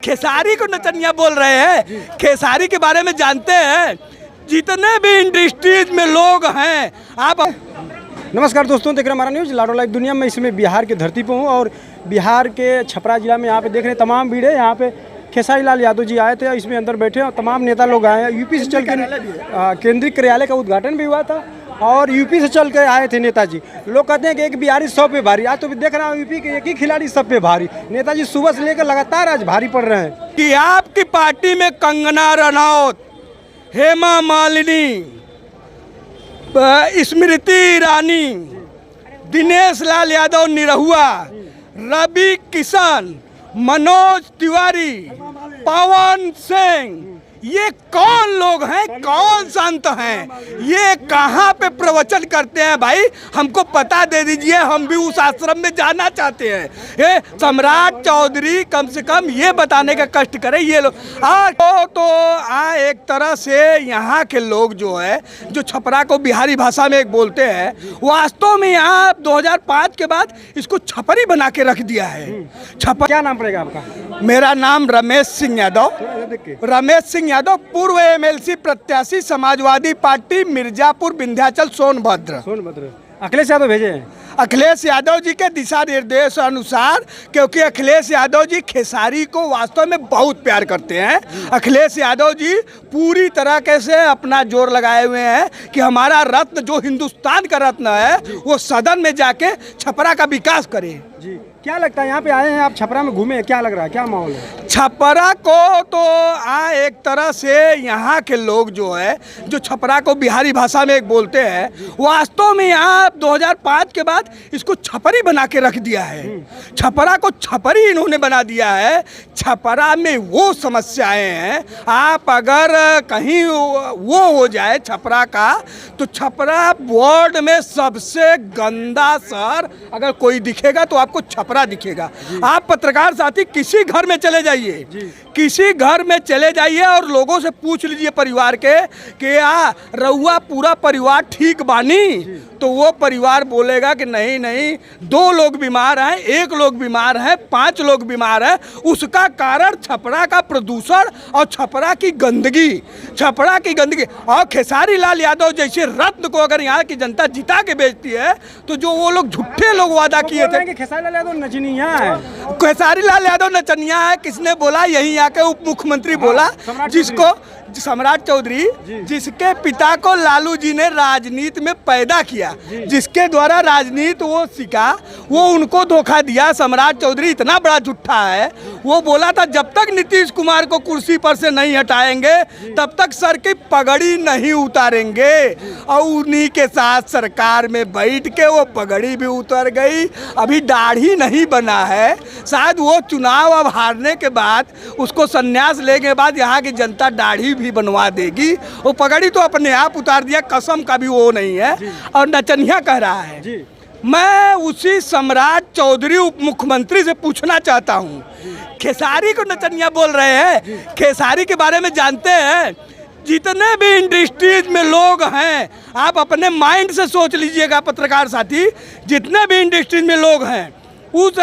खेसारी को नचनिया बोल रहे हैं। खेसारी के बारे में जानते हैं, जितने भी इंडस्ट्रीज में लोग हैं आप। नमस्कार दोस्तों, देख रहे हैं हमारा न्यूज़ लाडो लाइव दुनिया में। इसमें बिहार की धरती पर हूँ और बिहार के छपरा जिला में यहाँ पे देख रहे हैं तमाम भीड़ है। यहाँ पे खेसारी लाल यादव जी आए थे, इसमें अंदर बैठे और तमाम नेता लोग आए हैं। यूपी से चल के केंद्रीय कार्यालय का उद्घाटन भी हुआ था और यूपी से चल के आए थे नेताजी। लोग कहते हैं कि एक बिहारी 100 पे भारी। आज तो देख रहा हूँ यूपी के एक ही खिलाड़ी सब पे भारी। नेताजी सुबह से लेकर लगातार आज भारी पड़ रहे हैं। कि आपकी पार्टी में कंगना रनौत, हेमा मालिनी, स्मृति ईरानी, दिनेश लाल यादव निरहुआ, रवि किशन, मनोज तिवारी, पवन सिंह, ये कौन लोग हैं, कौन संत हैं, ये कहाँ पे प्रवचन करते हैं भाई? हमको पता दे दीजिए, हम भी उस आश्रम में जाना चाहते हैं। ये सम्राट चौधरी कम से कम ये बताने का कष्ट करें ये लोग। एक तरह से यहाँ के लोग जो है, जो छपरा को बिहारी भाषा में एक बोलते हैं, वास्तव में यहाँ 2005 के बाद इसको छपरी बना के रख दिया है। क्या नाम पड़ेगा आपका? मेरा नाम रमेश सिंह यादव, रमेश सिंह यादव, पूर्व एमएलसी प्रत्याशी, समाजवादी पार्टी, मिर्जापुर, विंध्याचल, सोनभद्र। अखिलेश यादव भेजे हैं? अखिलेश यादव जी के दिशा निर्देश अनुसार, क्योंकि अखिलेश यादव जी खेसारी को वास्तव में बहुत प्यार करते हैं। अखिलेश यादव जी पूरी तरह से अपना जोर लगाए हुए हैं कि हमारा रत्न, जो हिंदुस्तान का रत्न है, वो सदन में जाके छपरा का विकास करे। जी, क्या लगता है यहाँ पे आए हैं आप, छपरा में घूमे, क्या लग रहा है, क्या माहौल है? छपरा को तो एक तरह से यहाँ के लोग जो है, जो छपरा को बिहारी भाषा में एक बोलते हैं, वास्तव में यहाँ 2005 के बाद इसको छपरी बना के रख दिया है। छपरा को छपरी इन्होंने बना दिया है। छपरा में वो समस्याएं हैं, आप अगर कहीं वो हो जाए छपरा का, तो छपरा वार्ड में सबसे गंदा शहर अगर कोई दिखेगा तो आपको छपरा दिखेगा। आप पत्रकार साथी किसी घर में चले जाइए, किसी घर में चले जाइए और लोगों से पूछ लीजिए परिवार के कि रउआ पूरा परिवार ठीक बानी, तो वो परिवार बोलेगा कि नहीं नहीं, 2 लोग बीमार हैं, 1 लोग बीमार है, 5 लोग बीमार है। उसका कारण छपरा का प्रदूषण और छपरा की गंदगी, छपरा की गंदगी। और खेसारी लाल यादव जैसे रत्न को अगर यहाँ की जनता जिता के बेचती है, तो जो वो लोग झूठे लोग वादा किए थे, खेसारी लाल यादव नचनिया है, खेसारी लाल यादव नचनिया है, किसने बोला? यही यहाँ के उप मुख्यमंत्री बोला, जिसको सम्राट चौधरी, जिसके पिता को लालू जी ने राजनीति में पैदा किया, जिसके द्वारा राजनीति वो सीखा, वो उनको धोखा दिया। सम्राट चौधरी इतना बड़ा झूठा है, वो बोला था जब तक नीतीश कुमार को कुर्सी पर से नहीं हटाएंगे तब तक सर की पगड़ी नहीं उतारेंगे। और उन्हीं के साथ सरकार में बैठ के वो पगड़ी भी उतर गई, अभी दाढ़ी नहीं बना है। शायद वो चुनाव अब हारने के बाद, उसको संन्यास लेने के बाद यहाँ की जनता दाढ़ी भी बनवा देगी। वो पगड़ी तो अपने आप उतार दिया, कसम का भी वो नहीं है, और नचनिया कह रहा है। मैं उसी सम्राट चौधरी उप मुख्यमंत्री से पूछना चाहता हूँ, खेसारी को नचनिया बोल रहे हैं। खेसारी के बारे में जानते हैं, जितने भी इंडस्ट्रीज में लोग हैं, आप अपने माइंड से सोच लीजिएगा पत्रकार साथी, जितने भी इंडस्ट्रीज में लोग हैं, उस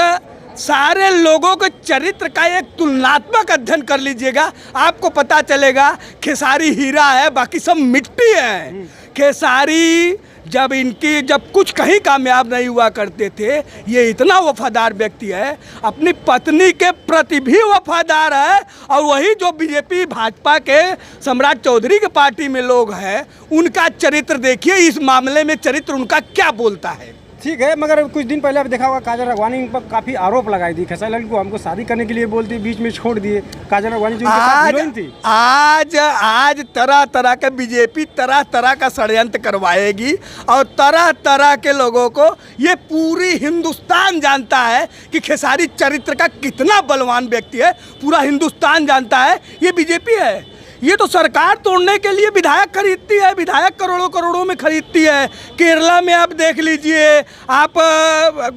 सारे लोगों के चरित्र का एक तुलनात्मक अध्ययन कर लीजिएगा, आपको पता चलेगा खेसारी हीरा है, बाकी सब मिट्टी है। खेसारी जब कुछ कहीं कामयाब नहीं हुआ करते थे, ये इतना वफादार व्यक्ति है, अपनी पत्नी के प्रति भी वफादार है। और वही जो बीजेपी भाजपा के सम्राट चौधरी के पार्टी में लोग हैं, उनका चरित्र देखिए, इस मामले में चरित्र उनका क्या बोलता है। ठीक है, मगर कुछ दिन पहले आप देखा होगा काजल राघवानी पर काफ़ी आरोप लगाई थी। खेसारी लाल को हमको शादी करने के लिए बोलती, बीच में छोड़ दिए। काजल राघवानी जो हीरोइन थी, आज तरह तरह के बीजेपी तरह तरह का षड्यंत्र करवाएगी और तरह तरह के लोगों को, ये पूरी हिंदुस्तान जानता है कि खेसारी चरित्र का कितना बलवान व्यक्ति है। पूरा हिंदुस्तान जानता है ये बीजेपी है। ये तो सरकार तोड़ने के लिए विधायक खरीदती है, विधायक करोड़ों करोड़ों में खरीदती है। केरला में आप देख लीजिए, आप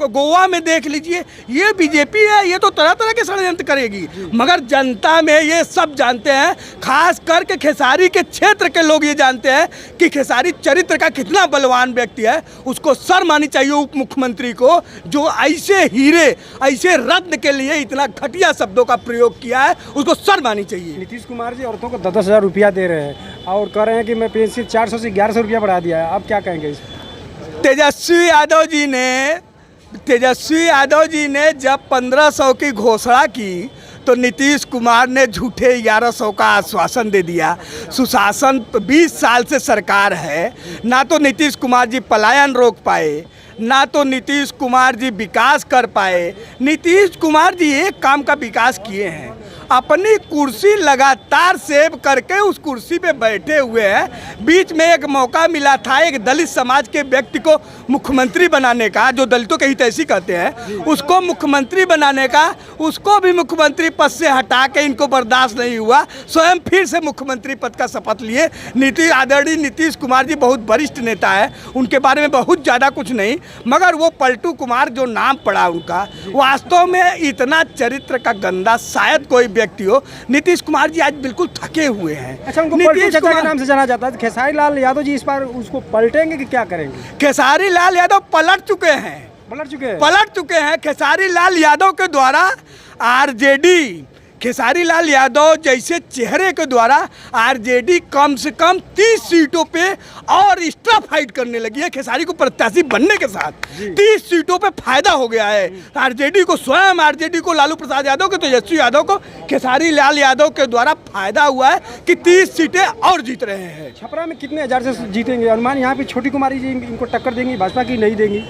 गोवा में देख लीजिए, ये बीजेपी है, ये तो तरह तरह के षड्यंत्र करेगी। मगर जनता में ये सब जानते हैं, खास करके खेसारी के क्षेत्र के लोग ये जानते हैं कि खेसारी चरित्र का कितना बलवान व्यक्ति है। उसको शर्म आनी चाहिए उप मुख्यमंत्री को, जो ऐसे हीरे, ऐसे रत्न के लिए इतना घटिया शब्दों का प्रयोग किया है, उसको शर्म आनी चाहिए। नीतीश कुमार जी औरतों को 10,000 रुपया दे रहे हैं और कह रहे हैं कि मैं पेंशन 400 से 1100 रुपया बढ़ा दिया है। आप क्या कहेंगे इस पर? तेजस्वी यादव जी ने जब 1500 की घोषणा की तो नीतीश कुमार ने झूठे 1100 का आश्वासन दे दिया। सुशासन 20 साल से सरकार है, ना तो नीतीश कुमार जी पलायन रोक पाए, ना तो नीतीश कुमार जी विकास कर पाए। नीतीश कुमार जी एक काम का विकास किए हैं, अपनी कुर्सी लगातार सेव करके उस कुर्सी पे बैठे हुए हैं। बीच में एक मौका मिला था एक दलित समाज के व्यक्ति को मुख्यमंत्री बनाने का, जो दलितों के हितैषी कहते हैं, उसको मुख्यमंत्री बनाने का, उसको भी मुख्यमंत्री पद से हटा के इनको बर्दाश्त नहीं हुआ, स्वयं फिर से मुख्यमंत्री पद का शपथ लिए। आदरणीय नीतीश कुमार जी बहुत वरिष्ठ नेता है, उनके बारे में बहुत ज़्यादा कुछ नहीं, मगर वो पलटू कुमार जो नाम पड़ा उनका, वास्तव में इतना चरित्र का गंदा शायद कोई व्यक्ति हो। नीतीश कुमार जी आज बिल्कुल थके हुए हैं। अच्छा, उनको पलटू चाचा के नाम से जाना जाता है। खेसारी लाल यादव जी इस बार उसको पलटेंगे कि क्या करेंगे? खेसारी लाल यादव पलट चुके हैं। खेसारी लाल यादव के द्वारा आरजेडी, खेसारी लाल यादव जैसे चेहरे के द्वारा आरजेडी कम से कम 30 सीटों पे और एक्स्ट्रा फाइट करने लगी है। खेसारी को प्रत्याशी बनने के साथ 30 सीटों पे फायदा हो गया है आरजेडी को, स्वयं आरजेडी को, लालू प्रसाद यादव को, तेजस्वी यादव को खेसारी लाल यादव के द्वारा फायदा हुआ है कि 30 सीटें और जीत रहे हैं। छपरा में कितने हजार से जीतेंगे अनुमान? यहाँ पे छोटी कुमारी जी इनको टक्कर देंगी, भाजपा की नहीं देंगी?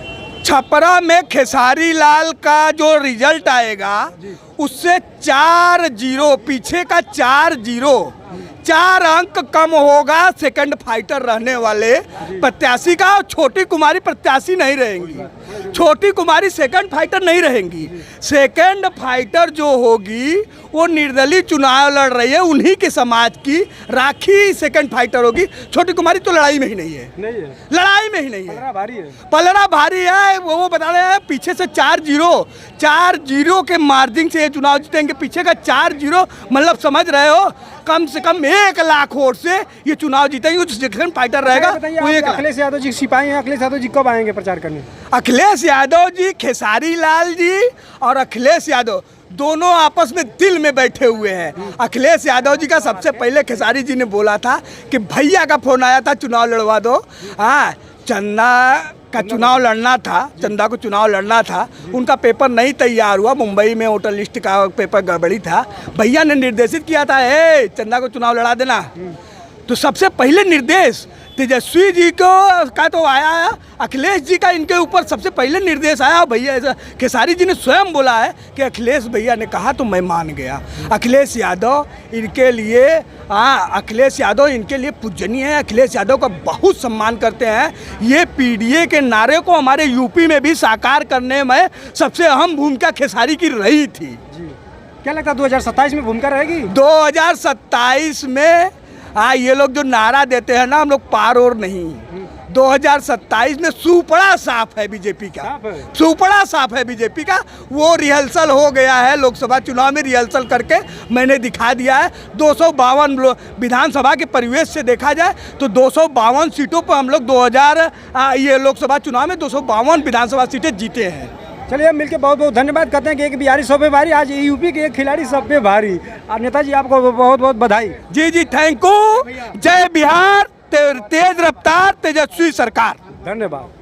छपरा में खेसारी लाल का जो रिजल्ट आएगा उससे 4-0 पीछे का 4 अंक कम होगा सेकंड फाइटर रहने वाले प्रत्याशी का। छोटी कुमारी प्रत्याशी नहीं रहेंगी, छोटी कुमारी सेकंड फाइटर नहीं रहेंगी। सेकंड फाइटर जो होगी वो निर्दलीय चुनाव लड़ रही है, उन्हीं के समाज की राखी सेकंड फाइटर होगी। छोटी कुमारी तो लड़ाई में ही नहीं है, लड़ाई में ही नहीं है, पलड़ा भारी है। वो बता रहे हैं पीछे से 4-0 के मार्जिन से ये चुनाव जीतेंगे। पीछे का 4-0 मतलब समझ रहे हो, कम से कम 1 लाख वोट से ये चुनाव जीतेंगे। जो सेकंड फाइटर रहेगा वो 1 लाख। अखिलेश यादव जी सिपाही हैं, अखिलेश यादव जी कब आएंगे प्रचार करने? अखिलेश यादव जी, खेसारी लाल जी और अखिलेश यादव दोनों आपस में दिल में बैठे हुए हैं। अखिलेश यादव जी का सबसे पहले खेसारी जी ने बोला था कि भैया का फोन आया था चुनाव लड़वा दो। हाँ, चंदा का चुनाव लड़ना था, चंदा को चुनाव लड़ना था, उनका पेपर नहीं तैयार हुआ, मुंबई में वोटर लिस्ट का पेपर गड़बड़ी था। भैया ने निर्देशित किया था चंदा को चुनाव लड़ा देना। तो सबसे पहले निर्देश तेजस्वी जी का तो आया, अखिलेश जी का इनके ऊपर सबसे पहले निर्देश आया। भैया खेसारी जी ने स्वयं बोला है कि अखिलेश भैया ने कहा तो मैं मान गया। अखिलेश यादव इनके लिए पूजनीय है, अखिलेश यादव का बहुत सम्मान करते हैं। ये पीडीए के नारे को हमारे यूपी में भी साकार करने में सबसे अहम भूमिका खेसारी की रही थी। क्या लगता है 2027 में भूमिका रहेगी? 2027 में ये लोग जो नारा देते हैं ना, हम लोग पार और नहीं। 2027 में सुपड़ा साफ है बीजेपी का, सुपड़ा साफ है बीजेपी का। वो रिहर्सल हो गया है, लोकसभा चुनाव में रिहर्सल करके मैंने दिखा दिया है। 252 विधानसभा के परिवेश से देखा जाए तो 252 सीटों पर हम लोग ये लोकसभा चुनाव में 252 विधानसभा सीटें जीते हैं। चलिए, मिलकर बहुत बहुत धन्यवाद करते हैं कि एक बिहारी सब पे भारी, आज यूपी के एक खिलाड़ी सब पे भारी। और नेताजी आपको बहुत बहुत बधाई। जी, थैंक यू। जय बिहार, तेज रफ्तार तेजस्वी सरकार। धन्यवाद।